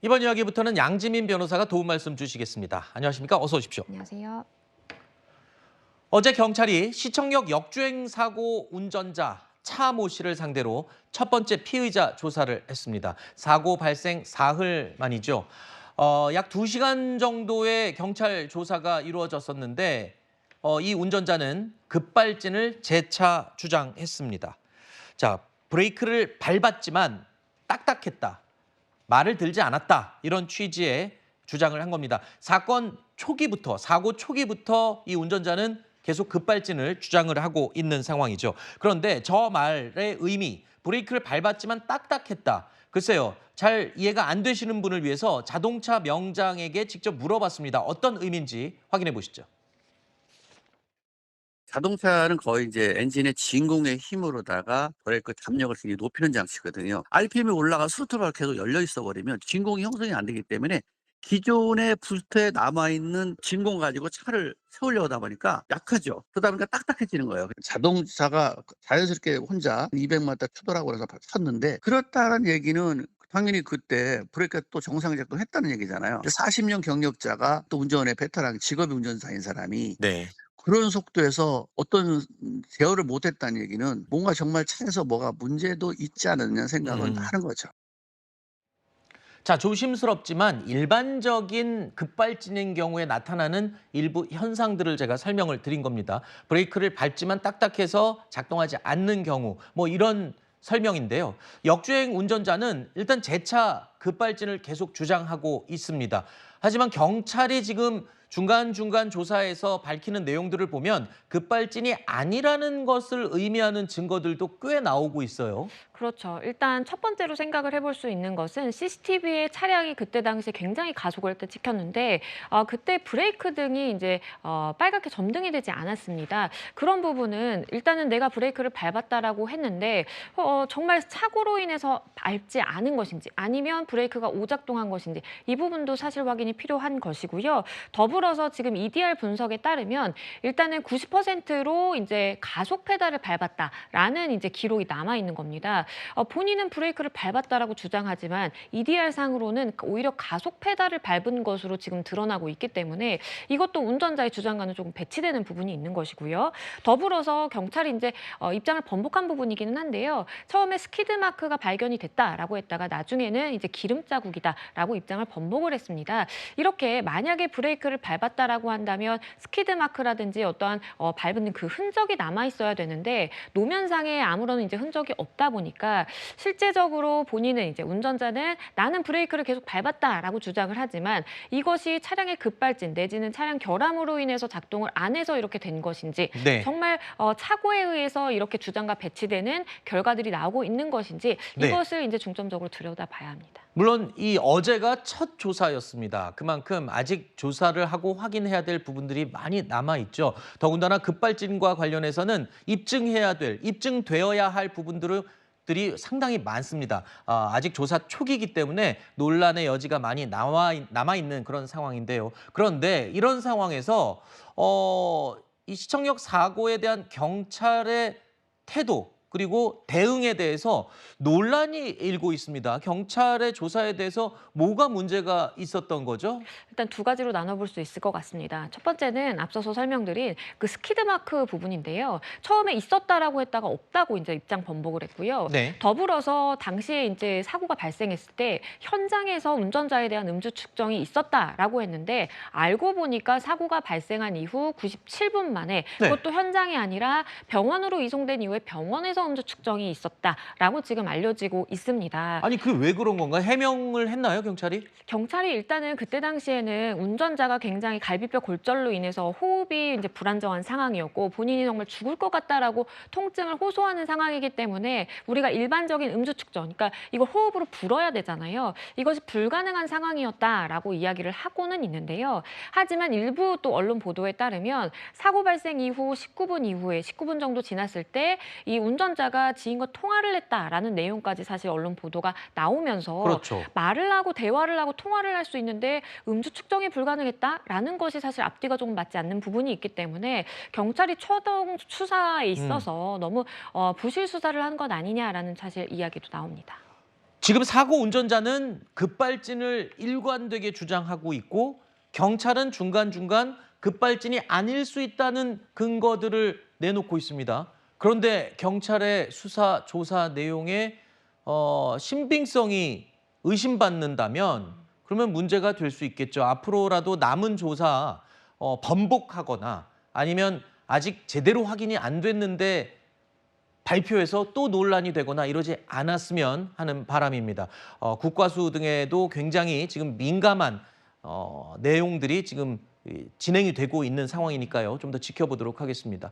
이번 이야기부터는 양지민 변호사가 도움 말씀 주시겠습니다. 안녕하십니까? 어서 오십시오. 안녕하세요. 어제 경찰이 시청역 역주행 사고 운전자 차 모 씨를 상대로 첫 번째 피의자 조사를 했습니다. 사고 발생 사흘 만이죠. 약 2시간 정도의 경찰 조사가 이루어졌었는데 이 운전자는 급발진을 재차 주장했습니다. 자, 브레이크를 밟았지만 딱딱했다. 말을 들지 않았다. 이런 취지의 주장을 한 겁니다. 사고 초기부터 이 운전자는 계속 급발진을 주장을 하고 있는 상황이죠. 그런데 저 말의 의미, 브레이크를 밟았지만 딱딱했다. 글쎄요, 잘 이해가 안 되시는 분을 위해서 자동차 명장에게 직접 물어봤습니다. 어떤 의미인지 확인해 보시죠. 자동차는 거의 이제 엔진의 진공의 힘으로다가 브레이크 담력을 굉장히 높이는 장치거든요. RPM이 올라가 스로틀바가 계속 열려 있어 버리면 진공이 형성이 안 되기 때문에 기존의 부스트에 남아있는 진공 가지고 차를 세우려고 하다 보니까 약하죠. 그러다 보니까 딱딱해지는 거예요. 자동차가 자연스럽게 혼자 200마다 추돌하고 해서 섰는데, 그렇다는 얘기는 당연히 그때 브레이크가 또 정상 작동했다는 얘기잖아요. 40년 경력자가 또 운전의 베테랑 직업이 운전사인 사람이 네. 그런 속도에서 어떤 제어를 못했다는 얘기는 뭔가 정말 차에서 뭐가 문제도 있지 않았냐 생각은 음. 하는 거죠. 자, 조심스럽지만 일반적인 급발진인 경우에 나타나는 일부 현상들을 제가 설명을 드린 겁니다. 브레이크를 밟지만 딱딱해서 작동하지 않는 경우, 뭐 이런 설명인데요. 역주행 운전자는 일단 재차 급발진을 계속 주장하고 있습니다. 하지만 경찰이 지금 중간중간 조사에서 밝히는 내용들을 보면 급발진이 아니라는 것을 의미하는 증거들도 꽤 나오고 있어요. 그렇죠. 일단 첫 번째로 생각을 해볼 수 있는 것은 CCTV에 차량이 그때 당시에 굉장히 가속을 때 찍혔는데 그때 브레이크 등이 이제 빨갛게 점등이 되지 않았습니다. 그런 부분은 일단은 내가 브레이크를 밟았다라고 했는데 정말 사고로 인해서 밟지 않은 것인지 아니면 브레이크가 오작동한 것인지 이 부분도 사실 확인이 필요한 것이고요. 더불어서 지금 EDR 분석에 따르면 일단은 90%로 이제 가속 페달을 밟았다라는 이제 기록이 남아 있는 겁니다. 본인은 브레이크를 밟았다라고 주장하지만 EDR 상으로는 오히려 가속 페달을 밟은 것으로 지금 드러나고 있기 때문에 이것도 운전자의 주장과는 조금 배치되는 부분이 있는 것이고요. 더불어서 경찰이 이제 입장을 번복한 부분이기는 한데요. 처음에 스키드 마크가 발견이 됐다라고 했다가 나중에는 이제 기름 자국이다라고 입장을 번복을 했습니다. 이렇게 만약에 브레이크를 밟았다라고 한다면 스키드 마크라든지 어떠한 밟은 그 흔적이 남아 있어야 되는데 노면상에 아무런 이제 흔적이 없다 보니까 실제적으로 본인은 이제 운전자는 나는 브레이크를 계속 밟았다라고 주장을 하지만 이것이 차량의 급발진 내지는 차량 결함으로 인해서 작동을 안 해서 이렇게 된 것인지 네. 정말 사고에 의해서 이렇게 주장과 배치되는 결과들이 나오고 있는 것인지 네. 이것을 이제 중점적으로 들여다봐야 합니다. 물론 이 어제가 첫 조사였습니다. 그만큼 아직 조사를 하고 확인해야 될 부분들이 많이 남아 있죠. 더군다나 급발진과 관련해서는 입증되어야 할 부분들이 상당히 많습니다. 아직 조사 초기이기 때문에 논란의 여지가 많이 남아 있는 그런 상황인데요. 그런데 이런 상황에서 이 시청역 사고에 대한 경찰의 태도 그리고 대응에 대해서 논란이 일고 있습니다. 경찰의 조사에 대해서 뭐가 문제가 있었던 거죠? 일단 두 가지로 나눠볼 수 있을 것 같습니다. 첫 번째는 앞서서 설명드린 그 스키드 마크 부분인데요. 처음에 있었다라고 했다가 없다고 이제 입장 번복을 했고요. 네. 더불어서 당시에 이제 사고가 발생했을 때 현장에서 운전자에 대한 음주 측정이 있었다라고 했는데 알고 보니까 사고가 발생한 이후 97분 만에 네. 그것도 현장이 아니라 병원으로 이송된 이후에 병원에서 음주 측정이 있었다라고 지금 알려지고 있습니다. 아니 그 왜 그런 건가요? 해명을 했나요, 경찰이? 경찰이 일단은 그때 당시에는 운전자가 굉장히 갈비뼈 골절로 인해서 호흡이 이제 불안정한 상황이었고 본인이 정말 죽을 것 같다라고 통증을 호소하는 상황이기 때문에 우리가 일반적인 음주 측정, 그러니까 이걸 호흡으로 불어야 되잖아요. 이것이 불가능한 상황이었다라고 이야기를 하고는 있는데요. 하지만 일부 또 언론 보도에 따르면 사고 발생 이후 19분 이후에 19분 정도 지났을 때 이 운전자가 지인과 통화를 했다라는 내용까지 사실 언론 보도가 나오면서 그렇죠. 말을 하고 대화를 하고 통화를 할 수 있는데 음주 측정이 불가능했다라는 것이 사실 앞뒤가 조금 맞지 않는 부분이 있기 때문에 경찰이 초동 수사에 있어서 너무 부실 수사를 한 것 아니냐라는 사실 이야기도 나옵니다. 지금 사고 운전자는 급발진을 일관되게 주장하고 있고 경찰은 중간중간 급발진이 아닐 수 있다는 근거들을 내놓고 있습니다. 그런데 경찰의 수사 조사 내용에 신빙성이 의심받는다면 그러면 문제가 될 수 있겠죠. 앞으로라도 남은 조사 번복하거나 아니면 아직 제대로 확인이 안 됐는데 발표해서 또 논란이 되거나 이러지 않았으면 하는 바람입니다. 국과수 등에도 굉장히 지금 민감한 내용들이 지금 진행이 되고 있는 상황이니까요. 좀 더 지켜보도록 하겠습니다.